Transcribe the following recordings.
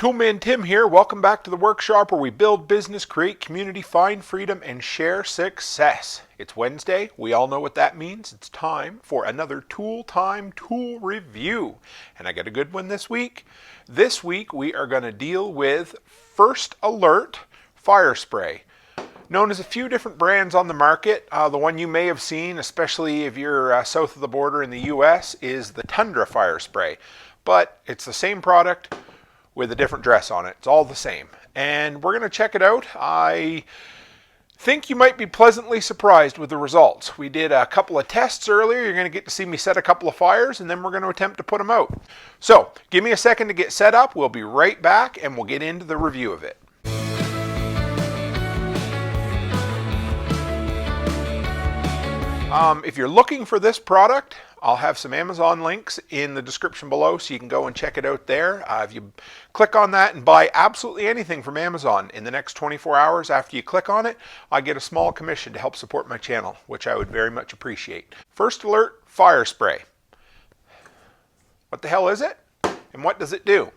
Toolman Tim here. Welcome back to the workshop where we build business, create community, find freedom, and share success. It's Wednesday. We all know what that means. It's time for another Tool Time tool review. And I got a good one this week. This week we are going to deal with First Alert Fire Spray. Known as a few different brands on the market. The one you may have seen, especially if you're south of the border in the US, is the Tundra Fire Spray. But it's the same product with a different dress on it. It's all the same. And we're going to check it out. I think you might be pleasantly surprised with the results. We did a couple of tests earlier. You're going to get to see me set a couple of fires, and then we're going to attempt to put them out. So give me a second to get set up. We'll be right back, and we'll get into the review of it. If you're looking for this product, I'll have some Amazon links in the description below so you can go and check it out there. If you click on that and buy absolutely anything from Amazon in the next 24 hours after you click on it, I get a small commission to help support my channel, which I would very much appreciate. First Alert Fire Spray. What the hell is it? And what does it do?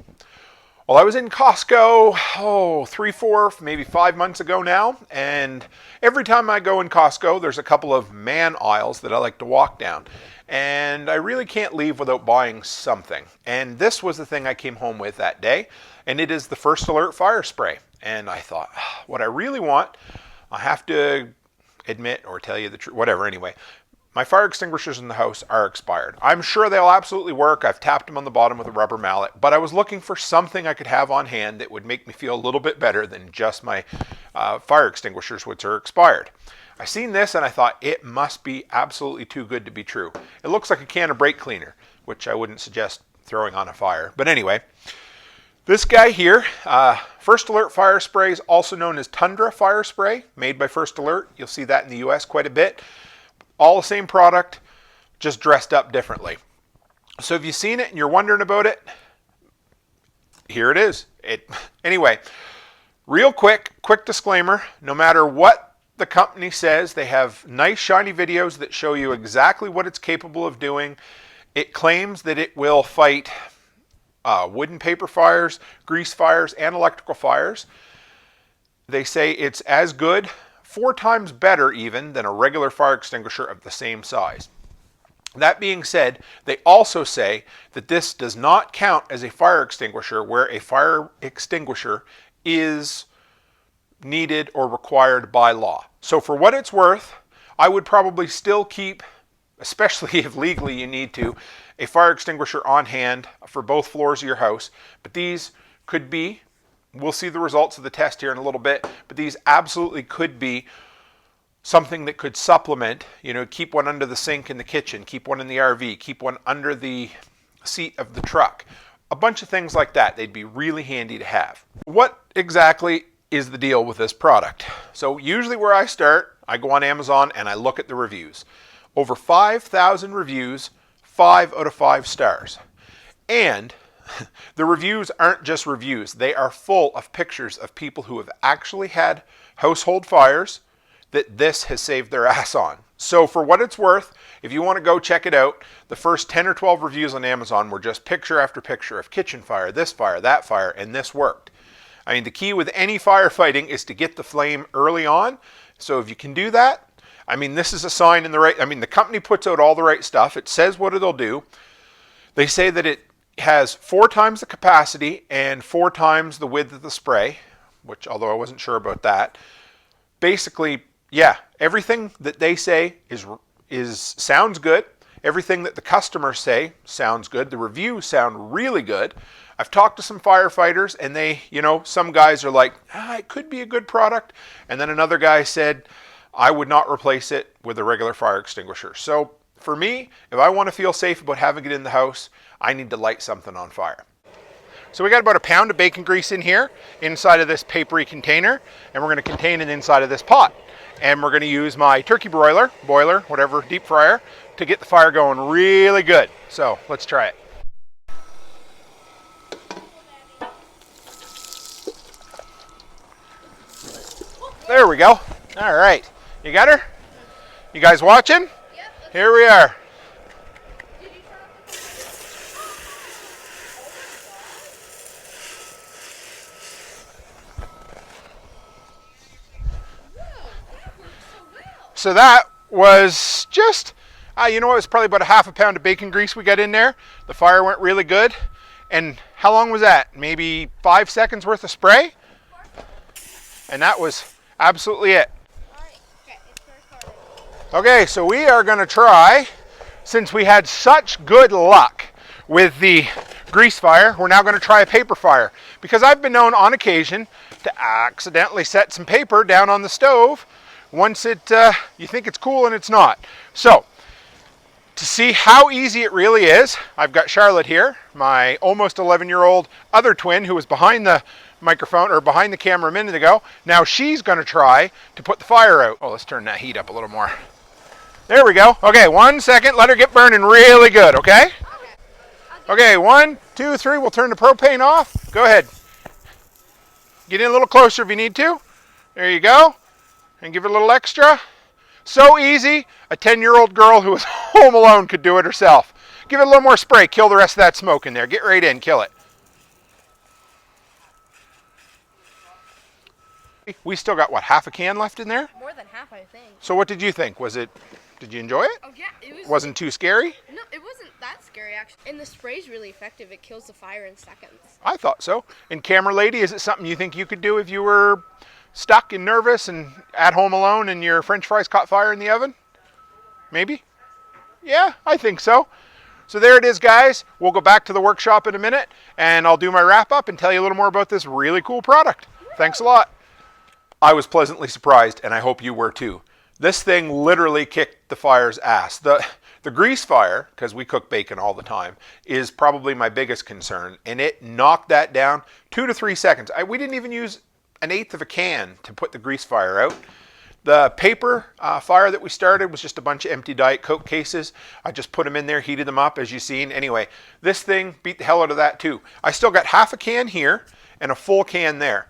Well, I was in Costco, 3, 4, maybe 5 months ago now, and every time I go in Costco, there's a couple of man aisles that I like to walk down, and I really can't leave without buying something. And this was the thing I came home with that day, and it is the First Alert Fire Spray. And I thought, what I really want, I have to admit or tell you the truth, whatever, anyway. My fire extinguishers in the house are expired. I'm sure they'll absolutely work. I've tapped them on the bottom with a rubber mallet, but I was looking for something I could have on hand that would make me feel a little bit better than just my fire extinguishers, which are expired. I seen this and I thought it must be absolutely too good to be true. It looks like a can of brake cleaner, which I wouldn't suggest throwing on a fire. But anyway, this guy here, First Alert Fire Spray, is also known as Tundra Fire Spray, made by First Alert. You'll see that in the US quite a bit. All the same product, just dressed up differently. So if you've seen it and you're wondering about it, here it is. Anyway, real quick disclaimer, no matter what the company says, they have nice shiny videos that show you exactly what it's capable of doing. It claims that it will fight wood and paper fires, grease fires, and electrical fires. They say it's as good, 4 times better even, than a regular fire extinguisher of the same size. That being said, they also say that this does not count as a fire extinguisher where a fire extinguisher is needed or required by law. So for what it's worth, I would probably still keep, especially if legally you need to, a fire extinguisher on hand for both floors of your house. But these could be, we'll see the results of the test here in a little bit, but these absolutely could be something that could supplement, keep one under the sink in the kitchen, keep one in the RV, keep one under the seat of the truck. A bunch of things like that. They'd be really handy to have. What exactly is the deal with this product? So usually where I start, I go on Amazon and I look at the reviews. Over 5,000 reviews, 5 out of 5 stars. And the reviews aren't just reviews. They are full of pictures of people who have actually had household fires that this has saved their ass on. So for what it's worth, if you want to go check it out, the first 10 or 12 reviews on Amazon were just picture after picture of kitchen fire, this fire, that fire, and this worked. I mean, the key with any firefighting is to get the flame early on. So if you can do that, I mean, this is a sign in the right, the company puts out all the right stuff. It says what it'll do. They say that it has 4 times the capacity and 4 times the width of the spray, which, although I wasn't sure about that, basically, yeah, everything that they say sounds good. Everything that the customers say sounds good. The reviews sound really good. I've talked to some firefighters and they, some guys are like, it could be a good product. And then another guy said, I would not replace it with a regular fire extinguisher. So for me, if I want to feel safe about having it in the house, I need to light something on fire. So we got about 1 pound of bacon grease in here inside of this papery container, and we're going to contain it inside of this pot. And we're going to use my turkey boiler, whatever, deep fryer, to get the fire going really good. So let's try it. There we go. All right. You got her? You guys watching? Yep. Here we are. So that was just, you know, it was probably about a half a pound of bacon grease we got in there. The fire went really good. And how long was that? Maybe 5 seconds worth of spray? And that was absolutely it. Okay, so we are going to try, since we had such good luck with the grease fire, we're now going to try a paper fire. Because I've been known on occasion to accidentally set some paper down on the stove once you think it's cool and it's not. So, to see how easy it really is, I've got Charlotte here, my almost 11-year-old other twin who was behind the microphone or behind the camera a minute ago. Now she's going to try to put the fire out. Oh, let's turn that heat up a little more. There we go. Okay, 1 second. Let her get burning really good, okay? Okay, 1, 2, 3. We'll turn the propane off. Go ahead. Get in a little closer if you need to. There you go. And give it a little extra. So easy. A 10-year-old girl who was home alone could do it herself. Give it a little more spray. Kill the rest of that smoke in there. Get right in. Kill it. We still got, what, half a can left in there? More than half, I think. So what did you think? Did you enjoy it? Oh, yeah. Wasn't too scary? No, it wasn't that scary, actually. And the spray's really effective. It kills the fire in seconds. I thought so. And camera lady, is it something you think you could do if you were stuck and nervous and at home alone and your French fries caught fire in the oven? Maybe? Yeah, I think so. So there it is, guys. We'll go back to the workshop in a minute and I'll do my wrap up and tell you a little more about this really cool product. Thanks a lot. I was pleasantly surprised, and I hope you were too. This thing literally kicked the fire's ass. The grease fire, because we cook bacon all the time, is probably my biggest concern, and it knocked that down 2 to 3 seconds. We didn't even use 1/8 of a can to put the grease fire out. The paper fire that we started was just a bunch of empty Diet Coke cases. I just put them in there, heated them up, as you've seen. Anyway, this thing beat the hell out of that too. I still got half a can here and a full can there.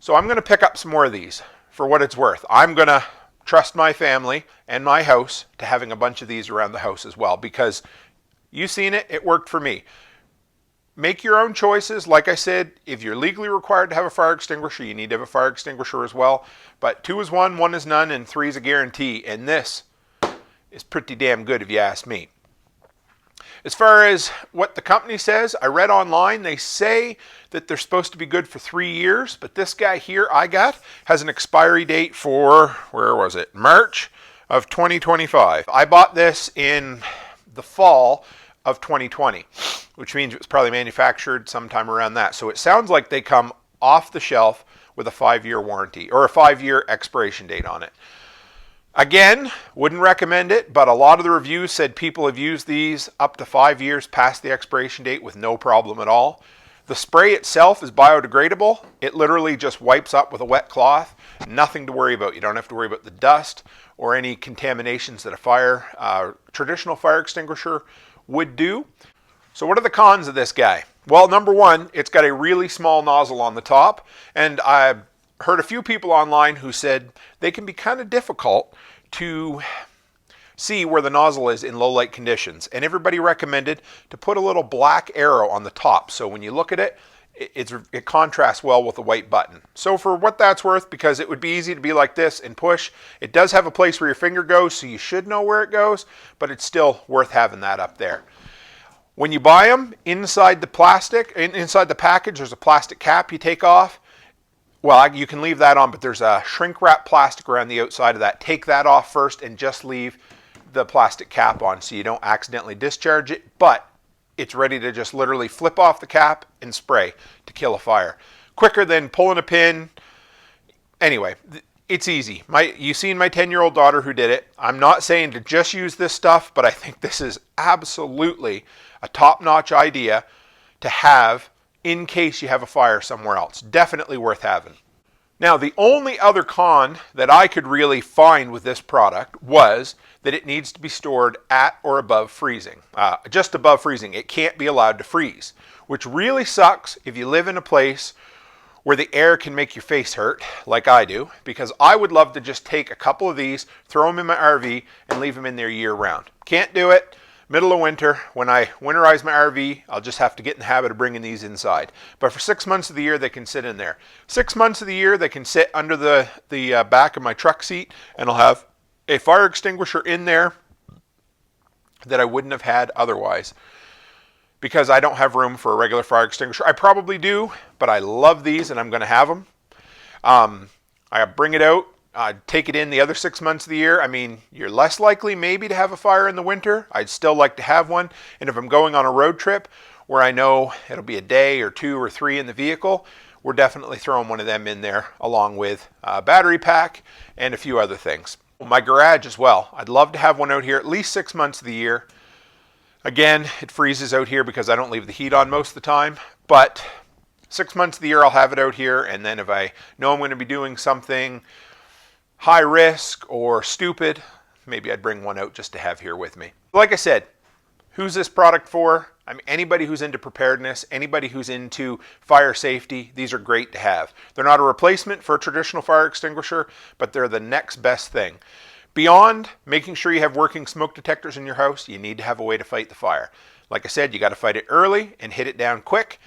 So I'm going to pick up some more of these for what it's worth. I'm going to trust my family and my house to having a bunch of these around the house as well, because you've seen it, it worked for me. Make your own choices. Like I said, if you're legally required to have a fire extinguisher, you need to have a fire extinguisher as well. But 2 is 1, 1 is none, and 3 is a guarantee. And this is pretty damn good if you ask me. As far as what the company says, I read online, they say that they're supposed to be good for 3 years, but this guy here I got has an expiry date for, where was it? March of 2025. I bought this in the fall of 2020, which means it was probably manufactured sometime around that. So it sounds like they come off the shelf with a 5-year warranty or a 5-year expiration date on it. Again, wouldn't recommend it, but a lot of the reviews said people have used these up to 5 years past the expiration date with no problem at all. The spray itself is biodegradable. It literally just wipes up with a wet cloth. Nothing to worry about. You don't have to worry about the dust or any contaminations that a traditional fire extinguisher would do. So what are the cons of this guy? Well, number one, it's got a really small nozzle on the top, and I've heard a few people online who said they can be kind of difficult to see where the nozzle is in low light conditions. And everybody recommended to put a little black arrow on the top. So when you look at it, it contrasts well with the white button. So for what that's worth, because it would be easy to be like this and push, it does have a place where your finger goes, so you should know where it goes, but it's still worth having that up there. When you buy them, inside the package, there's a plastic cap you take off. Well, you can leave that on, but there's a shrink wrap plastic around the outside of that. Take that off first and just leave the plastic cap on so you don't accidentally discharge it, but it's ready to just literally flip off the cap and spray to kill a fire. Quicker than pulling a pin. Anyway, it's easy. You've seen my 10-year-old daughter who did it. I'm not saying to just use this stuff, but I think this is absolutely a top-notch idea to have in case you have a fire somewhere else. Definitely worth having. Now, the only other con that I could really find with this product was that it needs to be stored at or above freezing. Just above freezing. It can't be allowed to freeze, which really sucks if you live in a place where the air can make your face hurt, like I do, because I would love to just take a couple of these, throw them in my RV, and leave them in there year round. Can't do it. Middle of winter, when I winterize my RV, I'll just have to get in the habit of bringing these inside. But for 6 months of the year, they can sit in there. 6 months of the year, they can sit under the back of my truck seat, and I'll have a fire extinguisher in there that I wouldn't have had otherwise, because I don't have room for a regular fire extinguisher. I probably do, but I love these and I'm going to have them. I bring it out, take it in the other 6 months of the year. I mean, you're less likely maybe to have a fire in the winter. I'd still like to have one. And if I'm going on a road trip where I know it'll be a day or 2 or 3 in the vehicle, we're definitely throwing one of them in there along with a battery pack and a few other things. My garage as well. I'd love to have one out here at least 6 months of the year. Again, it freezes out here because I don't leave the heat on most of the time, but 6 months of the year I'll have it out here, and then if I know I'm going to be doing something high risk or stupid, maybe I'd bring one out just to have here with me. Like I said, who's this product for? I mean, anybody who's into preparedness, anybody who's into fire safety, these are great to have. They're not a replacement for a traditional fire extinguisher, but they're the next best thing. Beyond making sure you have working smoke detectors in your house, you need to have a way to fight the fire. Like I said, you got to fight it early and hit it down quick.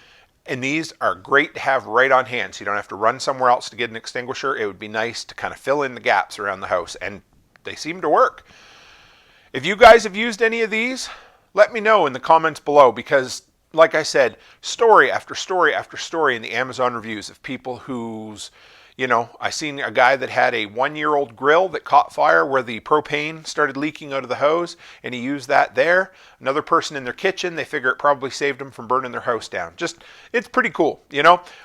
And these are great to have right on hand, so you don't have to run somewhere else to get an extinguisher. It would be nice to kind of fill in the gaps around the house, and they seem to work. If you guys have used any of these, let me know in the comments below, because like I said, story after story after story in the Amazon reviews of people whose, I seen a guy that had a 1-year-old grill that caught fire where the propane started leaking out of the hose, and he used that there. Another person in their kitchen, they figure it probably saved them from burning their house down. It's pretty cool,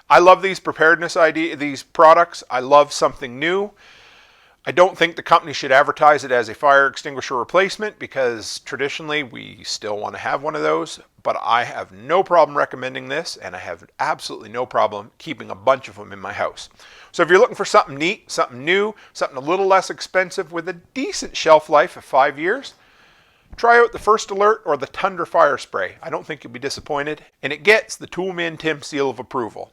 I love these these products. I love something new. I don't think the company should advertise it as a fire extinguisher replacement, because traditionally we still want to have one of those, but I have no problem recommending this, and I have absolutely no problem keeping a bunch of them in my house. So if you're looking for something neat, something new, something a little less expensive with a decent shelf life of 5 years, try out the First Alert or the Tundra fire spray. I don't think you'll be disappointed, and it gets the Toolman Tim seal of approval.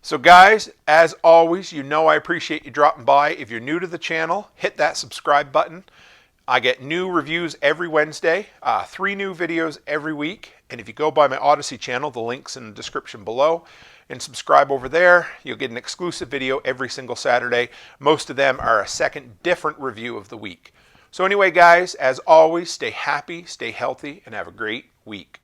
So guys, as always, I appreciate you dropping by. If you're new to the channel, hit that subscribe button. I get new reviews every Wednesday, 3 new videos every week. And if you go by my Odyssey channel, the link's in the description below, and subscribe over there, you'll get an exclusive video every single Saturday. Most of them are a second different review of the week. So anyway, guys, as always, stay happy, stay healthy, and have a great week.